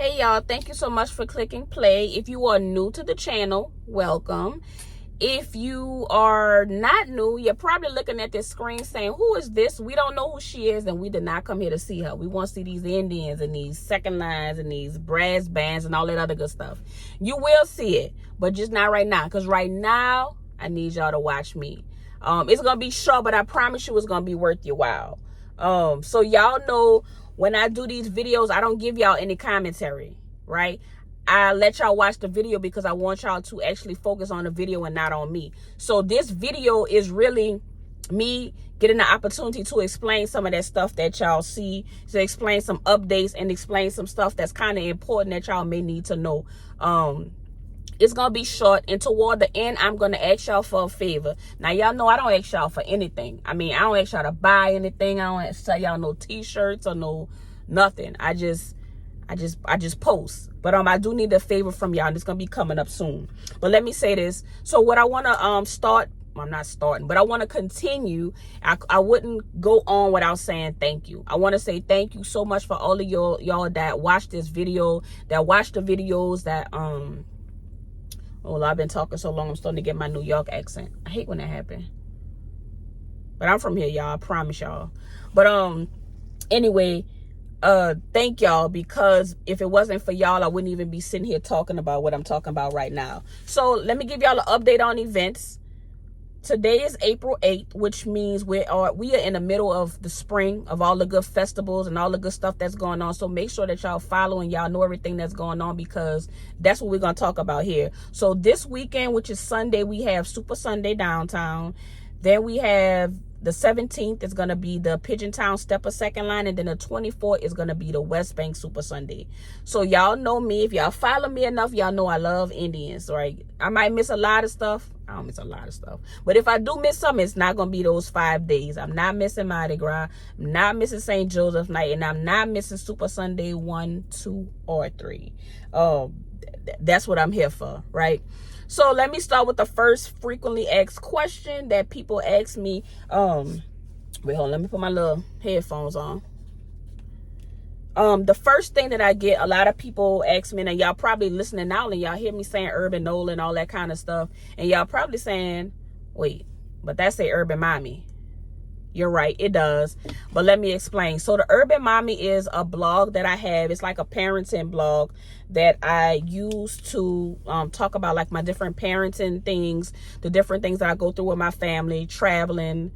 Hey y'all, thank you so much for clicking play. If you are new to the channel, welcome. If you are not new, you're probably looking at this screen saying, who is this? We don't know who she is, and we did not come here to see her. We want to see these Indians and these second lines and these brass bands and all that other good stuff. You will see it, but just not right now, because right now I need y'all to watch me. It's gonna be short, but I promise you it's gonna be worth your while. So y'all know, when I do these videos, I don't give y'all any commentary, right? I let y'all watch the video because I want y'all to actually focus on the video and not on me. So this video is really me getting the opportunity to explain some of that stuff that y'all see, to explain some updates and explain some stuff that's kind of important that y'all may need to know. It's gonna be short, and toward the end I'm gonna ask y'all for a favor. Now y'all know I don't ask y'all for anything. I mean, I don't ask y'all to buy anything. I don't sell y'all no t-shirts or no nothing. I just post. But I do need a favor from y'all, and it's gonna be coming up soon. But let me say this. So what I wanna start, I'm not starting, but I want to continue. I wouldn't go on without saying thank you. I want to say thank you so much for all of y'all that watch this video, that watch the videos, that oh, I've been talking so long, I'm starting to get my New York accent. I hate when that happens. But I'm from here, y'all. I promise y'all. But anyway, thank y'all, because if it wasn't for y'all, I wouldn't even be sitting here talking about what I'm talking about right now. So let me give y'all an update on events. Today is April 8th, which means we are in the middle of the spring, of all the good festivals and all the good stuff that's going on. So make sure that y'all follow and y'all know everything that's going on, because that's what we're going to talk about here. So this weekend, which is Sunday, we have Super Sunday downtown. Then we have the 17th is going to be the Pigeon Town Stepper Second Line. And then the 24th is going to be the West Bank Super Sunday. So y'all know me. If y'all follow me enough, y'all know I love Indians, right? I might miss a lot of stuff. I don't miss a lot of stuff. But if I do miss something, it's not going to be those 5 days. I'm not missing Mardi Gras. I'm not missing St. Joseph's Night. And I'm not missing Super Sunday 1, 2, or 3. That's what I'm here for, right? So let me start with the first frequently asked question that people ask me. Wait, hold on. Let me put my little headphones on. The first thing that I get, a lot of people ask me, and y'all probably listening now and y'all hear me saying UrbanNola and all that kind of stuff. And y'all probably saying, wait, but that say Urban Mommy. You're right, it does. But let me explain. So the Urban Mommy is a blog that I have. It's like a parenting blog that I use to talk about like my different parenting things, the different things that I go through with my family, traveling,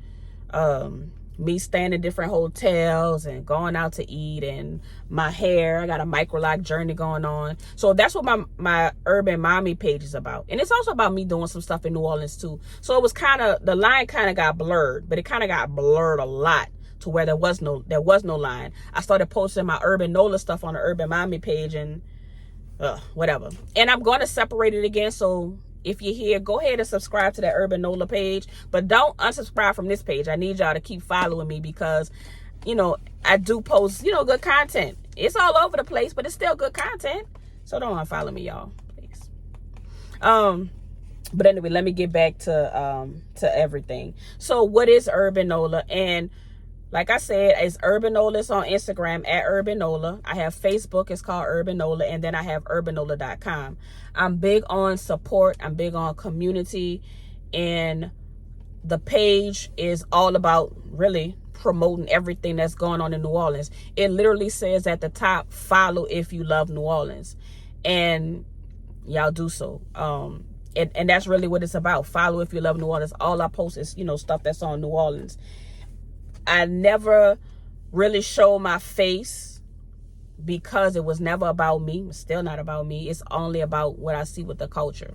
me staying in different hotels and going out to eat, and my hair. I got a microlock journey going on. So that's what my Urban Mommy page is about. And it's also about me doing some stuff in New Orleans too. So it was the line kind of got blurred, but it kind of got blurred a lot to where there was no line. I started posting my UrbanNola stuff on the Urban Mommy page and whatever. And I'm going to separate it again. So if you're here, go ahead and subscribe to that UrbanNola page, but don't unsubscribe from this page. I need y'all to keep following me, because, you know, I do post, good content. It's all over the place, but it's still good content. So don't unfollow me, y'all, please. But anyway, let me get back to everything. So what is UrbanNola? And like I said, it's UrbanNola. It's on Instagram at UrbanNola. I have Facebook. It's called UrbanNola. And then I have UrbanNola.com. I'm big on support. I'm big on community. And the page is all about really promoting everything that's going on in New Orleans. It literally says at the top, follow if you love New Orleans. And y'all do so. And that's really what it's about. Follow if you love New Orleans. All I post is, stuff that's on New Orleans. I never really show my face because it was never about me. It's still not about me. It's only about what I see with the culture.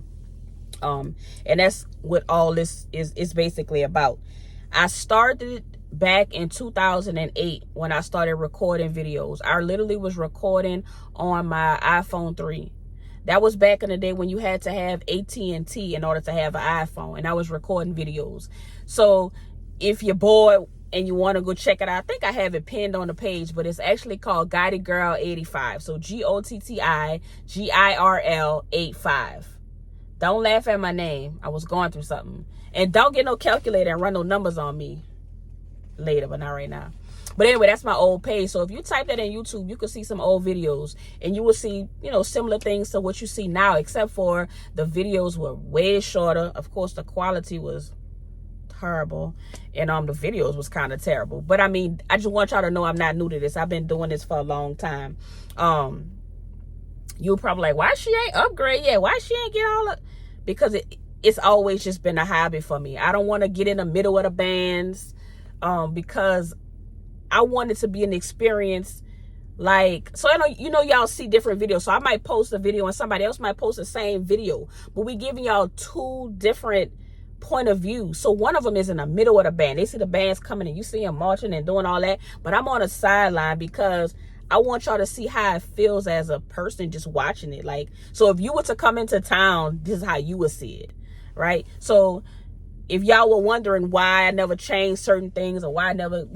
And that's what all this is basically about. I started back in 2008 when I started recording videos. I literally was recording on my iPhone 3. That was back in the day when you had to have AT&T in order to have an iPhone. And I was recording videos. So if you're bored and you want to go check it out, I think I have it pinned on the page, but it's actually called Guided Girl 85. So GOTTIGIRL 85. Don't laugh at my name. I was going through something. And don't get no calculator and run no numbers on me later, but not right now. But anyway, that's my old page. So if you type that in YouTube, you can see some old videos, and you will see, similar things to what you see now, except for the videos were way shorter. Of course, the quality was terrible, and the videos was kind of terrible. But I mean, I just want y'all to know I'm not new to this. I've been doing this for a long time. You're probably like, why she ain't upgrade yet? Why she ain't get all of... Because it's always just been a hobby for me. I don't want to get in the middle of the bands, because I want it to be an experience. Like, so I know, y'all see different videos. So I might post a video and somebody else might post the same video, but we giving y'all two different point of view. So one of them is in the middle of the band. They see the bands coming and you see them marching and doing all that, but I'm on a sideline because I want y'all to see how it feels as a person just watching it. Like, so if you were to come into town, this is how you would see it, right? So if y'all were wondering why I never changed certain things or why I never,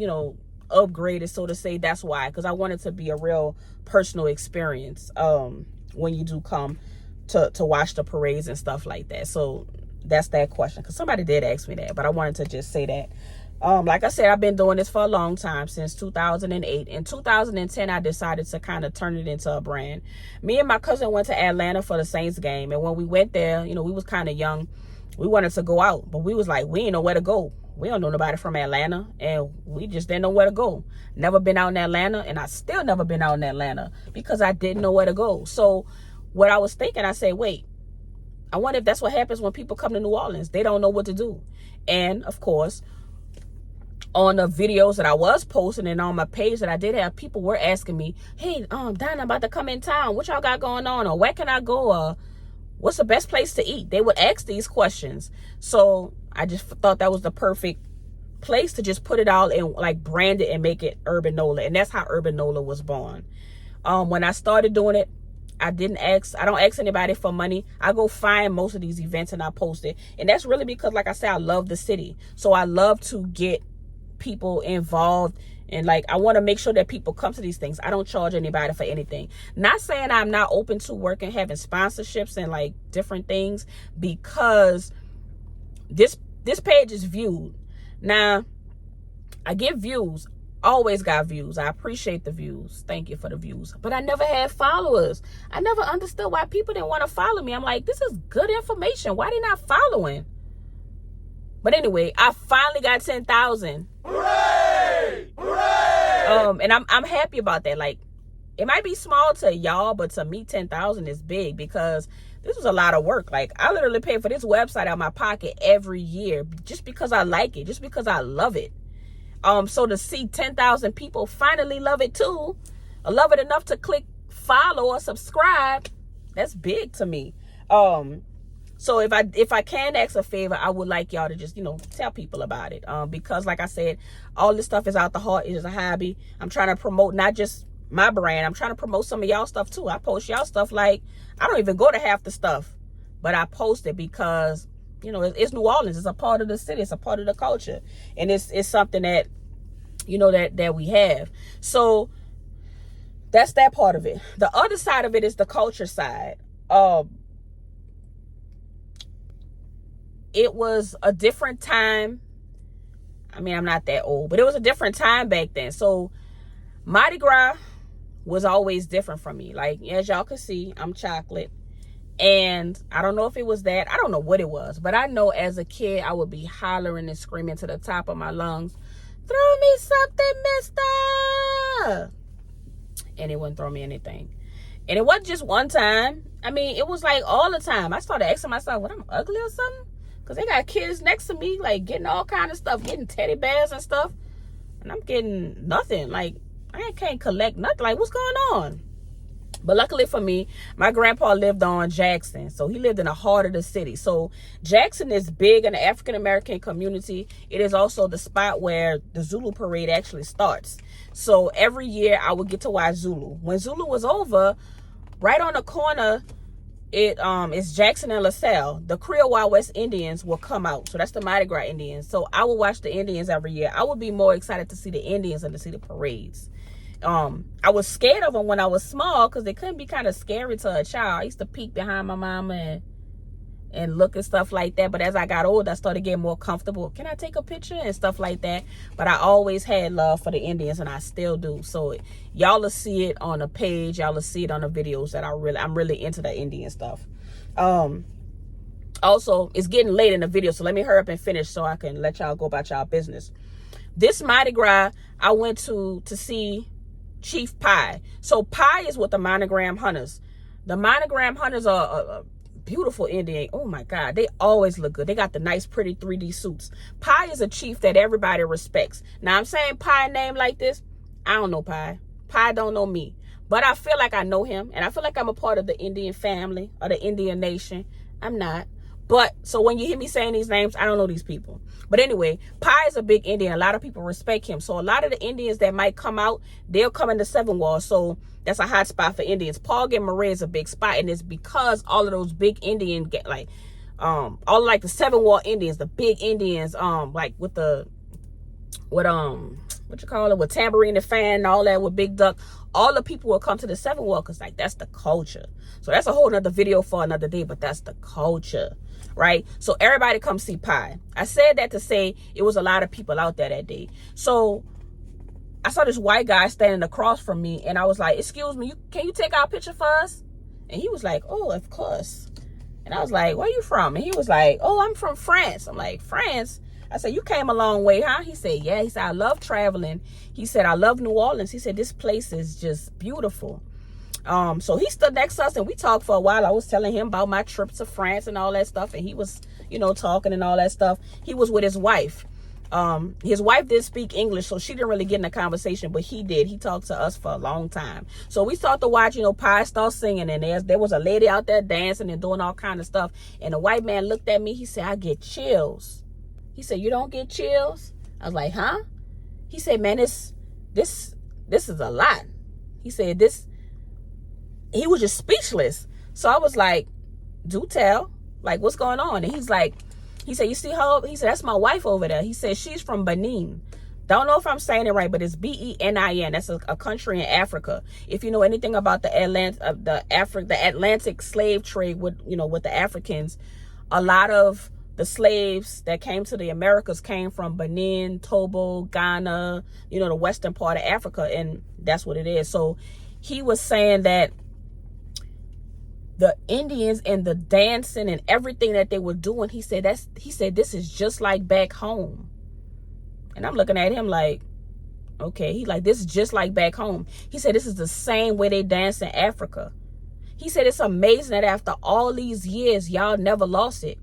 upgraded, so to say, that's why. Because I want it to be a real personal experience when you do come to watch the parades and stuff like that. So that's that question, because somebody did ask me that, but I wanted to just say that. Like I said, I've been doing this for a long time, since 2008. In 2010, I decided to kind of turn it into a brand. Me and my cousin went to Atlanta for the Saints game, and when we went there, we was kind of young. We wanted to go out, but we was like, we ain't know where to go. We don't know nobody from Atlanta, and we just didn't know where to go. Never been out in Atlanta, and I still never been out in Atlanta because I didn't know where to go. So what I was thinking, I said, wait, I wonder if that's what happens when people come to New Orleans. They don't know what to do. And of course, on the videos that I was posting and on my page that I did have, people were asking me, hey, Dinah, I'm about to come in town. What y'all got going on? Or where can I go? Or what's the best place to eat? They would ask these questions. So I just thought that was the perfect place to just put it all and like brand it and make it UrbanNola. And that's how UrbanNola was born. When I started doing it, I don't ask anybody for money. I go find most of these events and I post it. And that's really because, like I said, I love the city. So I love to get people involved, and like I want to make sure that people come to these things. I don't charge anybody for anything. Not saying I'm not open to working, having sponsorships and like different things, because this page is viewed. Now I get views, always got views. I appreciate the views. Thank you for the views. But I never had followers. I never understood why people didn't want to follow me. I'm like, this is good information. Why they not following? But anyway, I finally got 10,000. Hooray! Hooray! And I'm happy about that. Like, it might be small to y'all, but to me, 10,000 is big, because this was a lot of work. Like, I literally pay for this website out of my pocket every year just because I like it, just because I love it. So to see 10,000 people finally love it too, or love it enough to click follow or subscribe, that's big to me. So if I can ask a favor, I would like y'all to just, tell people about it. Because like I said, all this stuff is out the heart. It is a hobby. I'm trying to promote not just my brand. I'm trying to promote some of y'all stuff too. I post y'all stuff like, I don't even go to half the stuff, but I post it because, it's New Orleans. It's a part of the city. It's a part of the culture. And it's something that, that we have. So that's that part of it. The other side of it is the culture side. It was a different time. I mean, I'm not that old, but it was a different time back then. So Mardi Gras was always different from me. Like, as y'all can see, I'm chocolate. And I don't know if it was that. I don't know what it was. But I know as a kid, I would be hollering and screaming to the top of my lungs, throw me something, mister. And it wouldn't throw me anything. And it wasn't just one time. I mean, it was like all the time. I started asking myself, what, I'm ugly or something? Because they got kids next to me, like, getting all kind of stuff, getting teddy bears and stuff. And I'm getting nothing. Like, I can't collect nothing. Like, what's going on? But luckily for me, my grandpa lived on Jackson. So he lived in the heart of the city. So Jackson is big in the African-American community. It is also the spot where the Zulu parade actually starts. So every year I would get to watch Zulu. When Zulu was over, right on the corner, it's Jackson and LaSalle. The Creole Wild West Indians will come out. So that's the Mardi Gras Indians. So I would watch the Indians every year. I would be more excited to see the Indians than to see the parades. I was scared of them when I was small because they couldn't be kind of scary to a child. I used to peek behind my mama and look and stuff like that. But as I got older, I started getting more comfortable. Can I take a picture and stuff like that? But I always had love for the Indians, and I still do. So y'all will see it on the page. Y'all will see it on the videos that I'm really into the Indian stuff. Also, it's getting late in the video, so let me hurry up and finish so I can let y'all go about y'all business. This Mardi Gras, I went to see Chief Pie. So Pie is with the monogram hunters. The monogram hunters are a beautiful Indian. Oh my God, they always look good. They got the nice, pretty 3D suits. Pie is a chief that everybody respects. Now I'm saying Pie name like this. I don't know Pie. Pie don't know me, but I feel like I know him, and I feel like I'm a part of the Indian family or the Indian nation. I'm not. But so when you hear me saying these names, I don't know these people. But anyway, Pie is a big Indian. A lot of people respect him. So a lot of the Indians that might come out, they'll come into Seven Wall. So that's a hot spot for Indians. Paul and Marais is a big spot, and it's because all of those big Indian get like all like the Seven Wall Indians, the big Indians, like with what you call it, with Tambourine and Fan and all that, with Big Duck. All the people will come to the Seven Wall because like that's the culture. So that's a whole nother video for another day, but that's the culture, right? So everybody come see Pie. I said that to say it was a lot of people out there that day. So I saw this white guy standing across from me, and I was like, excuse me, can you take our picture for us? And he was like, oh, of course. And I was like, where you from? And he was like, oh, I'm from France. I'm like, France? I said, you came a long way, huh? He said, yeah. He said, I love traveling. He said, I love New Orleans. He said, this place is just beautiful. So he stood next to us, and we talked for a while. I was telling him about my trip to France and all that stuff. And he was, you know, talking and all that stuff. He was with his wife. His wife didn't speak English, so she didn't really get in the conversation, but he did. He talked to us for a long time. So we started to watch, you know, Pie start singing, and there was a lady out there dancing and doing all kind of stuff. And the white man looked at me. He said, I get chills. He said, you don't get chills? I was like, huh? He said, man, this is a lot. He said he was just speechless. So I was like, do tell, like, what's going on? And he said, you see her? He said, that's my wife over there. He said, she's from Benin. Don't know if I'm saying it right, but it's Benin. That's a country in Africa. If you know anything about the Atlantic slave trade with the Africans, a lot of the slaves that came to the Americas came from Benin, Togo, Ghana, the western part of Africa, and that's what it is. So he was saying that the Indians and the dancing and everything that they were doing, he said this is just like back home. And I'm looking at him like, okay. He like, this is just like back home. He said this is the same way they dance in Africa. He said it's amazing that after all these years, y'all never lost it.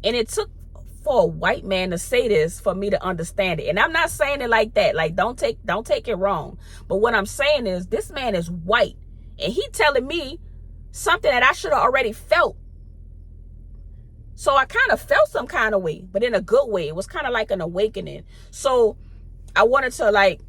And it took for a white man to say this for me to understand it. And I'm not saying it like that. Like, don't take it wrong. But what I'm saying is, this man is white, and he telling me something that I should have already felt. So I kind of felt some kind of way, but in a good way. It was kind of like an awakening. So I wanted to like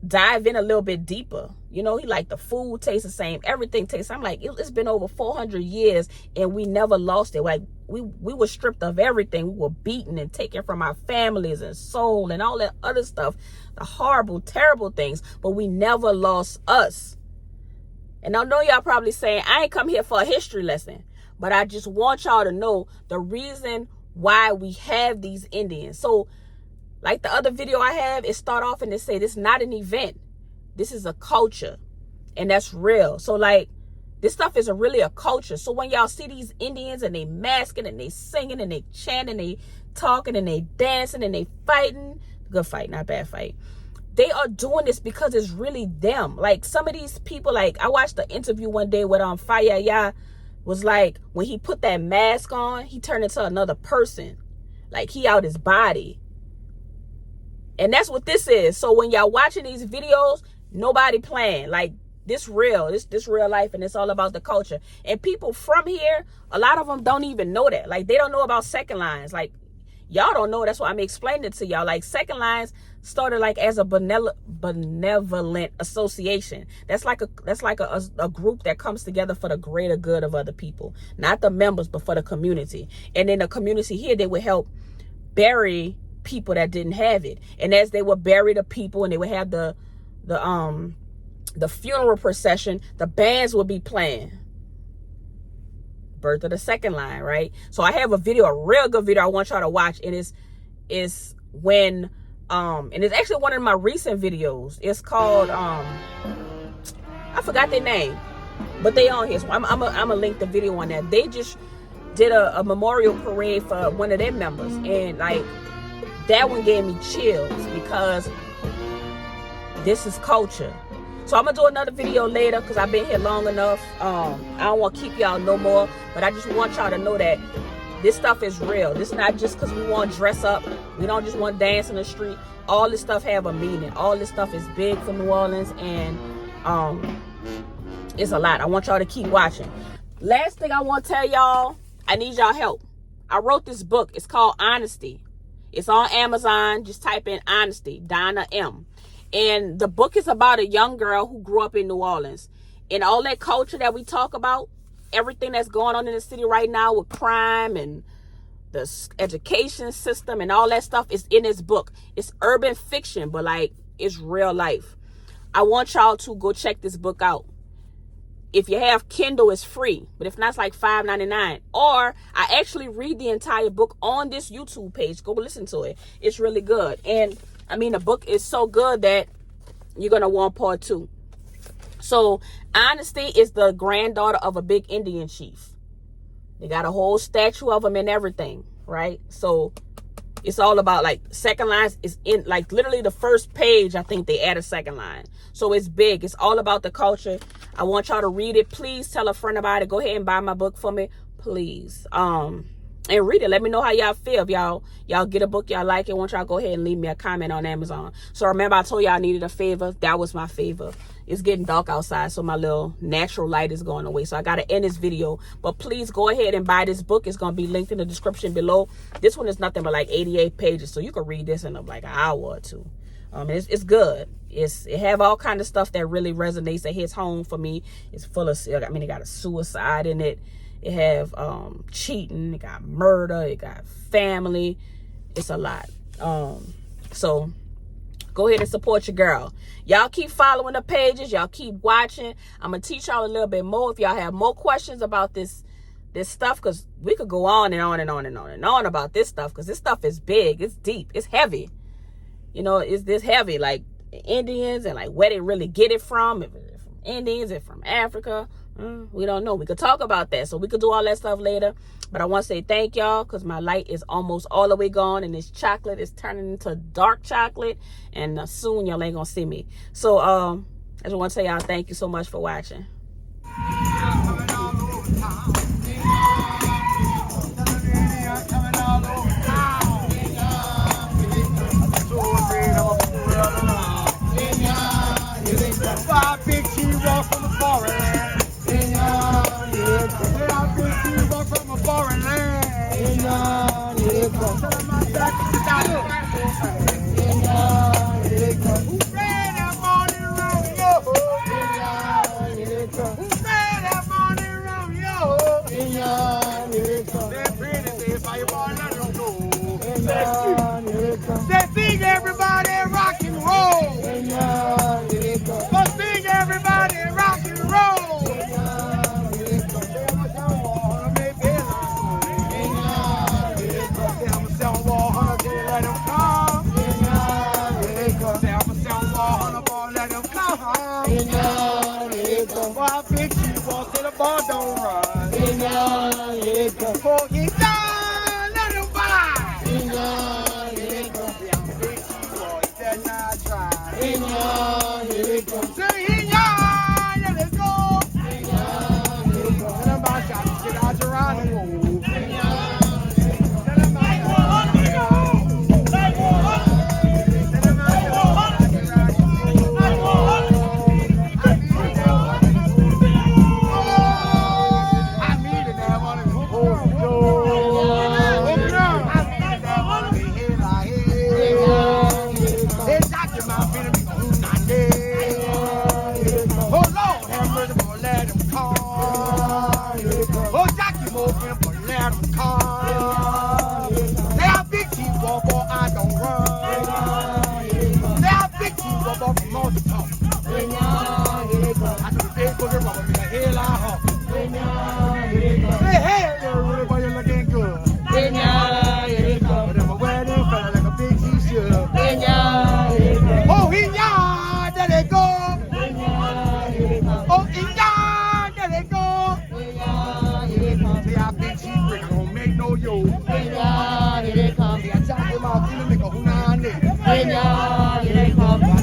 dive in a little bit deeper. He like, the food tastes the same, everything tastes. I'm like, it's been over 400 years and we never lost it. Like, we were stripped of everything. We were beaten and taken from our families and soul and all that other stuff, the horrible, terrible things, but we never lost us. And I know y'all probably saying, I ain't come here for a history lesson, but I just want y'all to know the reason why we have these Indians. So like the other video I have, it start off and they say, this is not an event. This is a culture, and that's real. So like, this stuff is really a culture. So when y'all see these Indians and they masking and they singing and they chanting, they talking and they dancing and they fighting, good fight, not bad fight. They are doing this because it's really them. Like, some of these people, like, I watched the interview one day with Faya was like, when he put that mask on, he turned into another person. Like, he out his body. And that's what this is. So when y'all watching these videos, nobody playing. Like, this real. This real life, and it's all about the culture. And people from here, a lot of them don't even know that. Like, they don't know about Second Lines. Like, y'all don't know. That's why I'm explaining it to y'all. Like, Second Lines started like as a benevolent association. That's like a group that comes together for the greater good of other people, not the members, but for the community. And in the community here, they would help bury people that didn't have it. And as they would bury the people, and they would have the funeral procession, the bands would be playing. birth of the second line, right? So I have a video, a real good video I want y'all to watch, and it's when and it's actually one of my recent videos. It's called I forgot their name, but they on here, so I'm gonna link the video on that. They just did a memorial parade for one of their members, and like that one gave me chills because this is culture. So I'm gonna do another video later because I've been here long enough. I don't want to keep y'all no more, but I just want y'all to know that this stuff is real. This is not just because we want to dress up. We don't just want to dance in the street. All this stuff have a meaning. All this stuff is big for New Orleans, and it's a lot. I want y'all to keep watching. Last thing I want to tell y'all, I need y'all help. I wrote this book. It's called Honesty. It's on Amazon. Just type in Honesty, Donna M. And the book is about a young girl who grew up in New Orleans. And all that culture that we talk about, everything that's going on in the city right now with crime and the education system and all that stuff is in this book. It's urban fiction, but like it's real life. I want y'all to go check this book out. If you have Kindle, it's free, but if not, it's like $5.99. Or I actually read the entire book on this YouTube page. Go listen to it. It's really good. And I mean, the book is so good that you're going to want part 2. So Honesty is the granddaughter of a big Indian chief. They got a whole statue of him and everything, right? So it's all about like second lines is in like literally the first page. I think they add a second line. So it's big. It's all about the culture. I want y'all to read it. Please tell a friend about it. Go ahead and buy my book for me, please. And read it. Let me know how y'all feel. If y'all get a book y'all like it, I want y'all to go ahead and leave me a comment on Amazon. So remember I told y'all I needed a favor. That was my favor. It's getting dark outside, so my little natural light is going away. So I got to end this video. But please go ahead and buy this book. It's going to be linked in the description below. This one is nothing but like 88 pages. So you can read this in like an hour or two. It's good. It have all kind of stuff that really resonates, that hits home for me. It's full of, I mean, it got a suicide in it. It have cheating, it got murder, it got family. It's a lot. So go ahead and support your girl. Y'all keep following the pages. Y'all keep watching. I'm going to teach y'all a little bit more. If y'all have more questions about this stuff, because we could go on and on and on and on and on about this stuff, because this stuff is big. It's deep. It's heavy. You know, it's this heavy, like Indians and like where they really get it from. If it's from Indians, if from Africa. We don't know. We could talk about that. So we could do all that stuff later. But I want to say thank y'all because my light is almost all the way gone. And this chocolate is turning into dark chocolate. And soon y'all ain't going to see me. So I just want to say y'all thank you so much for watching. Sing everybody rock and roll. Sing everybody rock and roll. I think you walk to the bar, don't run. Before you done, let him buy. Hey, hey!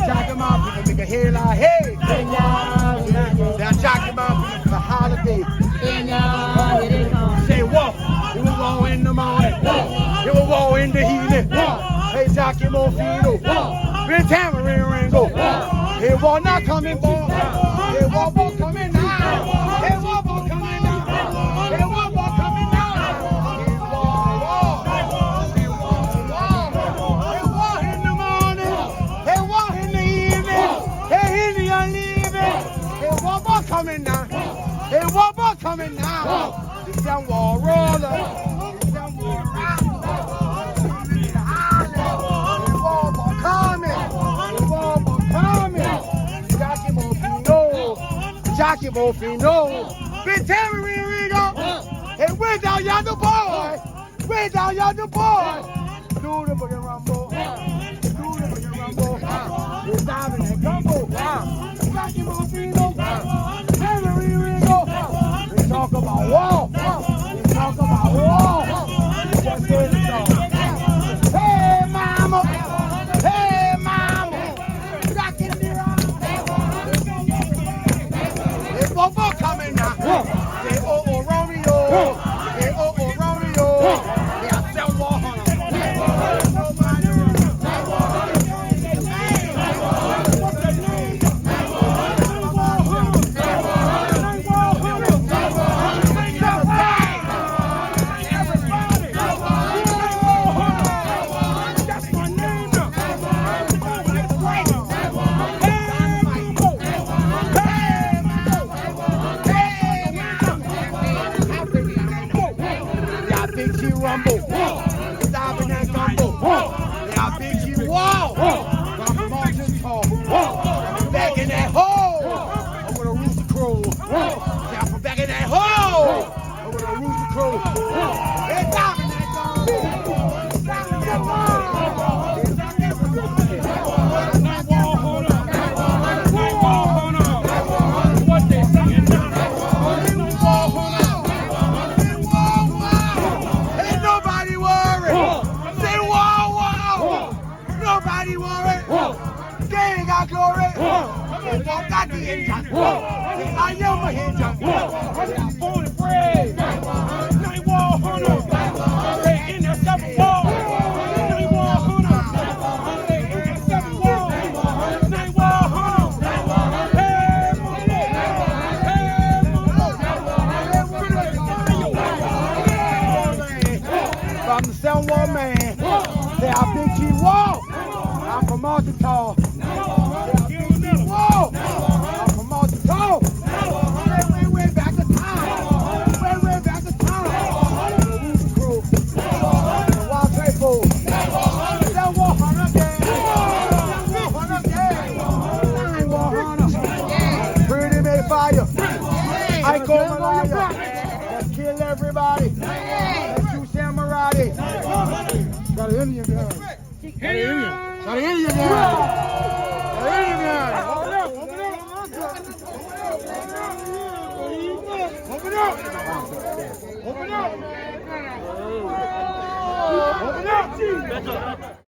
Jockey Mouth, people make a head like hey. Now Jockey Mouth, for the holiday. Say walk, it will walk in the morning. It will walk in the evening. Hey Jockey Mofino, been tamarind ringo. Hey walk not coming boy. Hey walk coming now. Hey walk coming now. Hey walk coming now. Hey walk. Hey walk in the morning. Hey walk in the evening. Hey in the uneven. Hey walk coming now. Hey walk coming now. It's that wall roller. It's that wall roller. Jockey Mofino, been tamarind ringo. Hey, where's down yonder boy? Where's down yonder boy? Do the boogie rumble. Do the boogie rumble. It's diving that gumbo. Jockey Mofino, tamarind ringo. We talk about wall. We talk about wall. We just heard the song. Hey, mama. Hey, mama. Jockey Bobo coming now. Say oh Romeo. Say oh Romeo. Yeah, I sell war hunter. Rumble, stopping that gumbo. Yeah, big G wall. I'm marching tall. I'm back in that hole. I'm with a rooster crow. Yeah, I'm back in that hole. I'm with a rooster crow. Hey, stopping that gumbo. Stopping that gumbo. What they singing now? Nobody worry. They ain't got glory. They won't got the engine. I am a engine. I'm born and bred. Night wall hunter. They in the 7th wall. Night wall hunter. They in the 7th wall. Night wall hunter. Hey, I'm the 7th wall man. They are Big G Wall. I'm from Arkansas. Whoa! I'm from Arkansas. Way back to town. Way back to town. Rooster crew. Wild Trapo. That war hunter gang. That war hunter gang. That war hunter. Pretty made fire. I call Malaya. Let's kill everybody. Let's do samurai. Got an Indian gun. Got an Indian gun. Open up. Open up. Open up. Open up.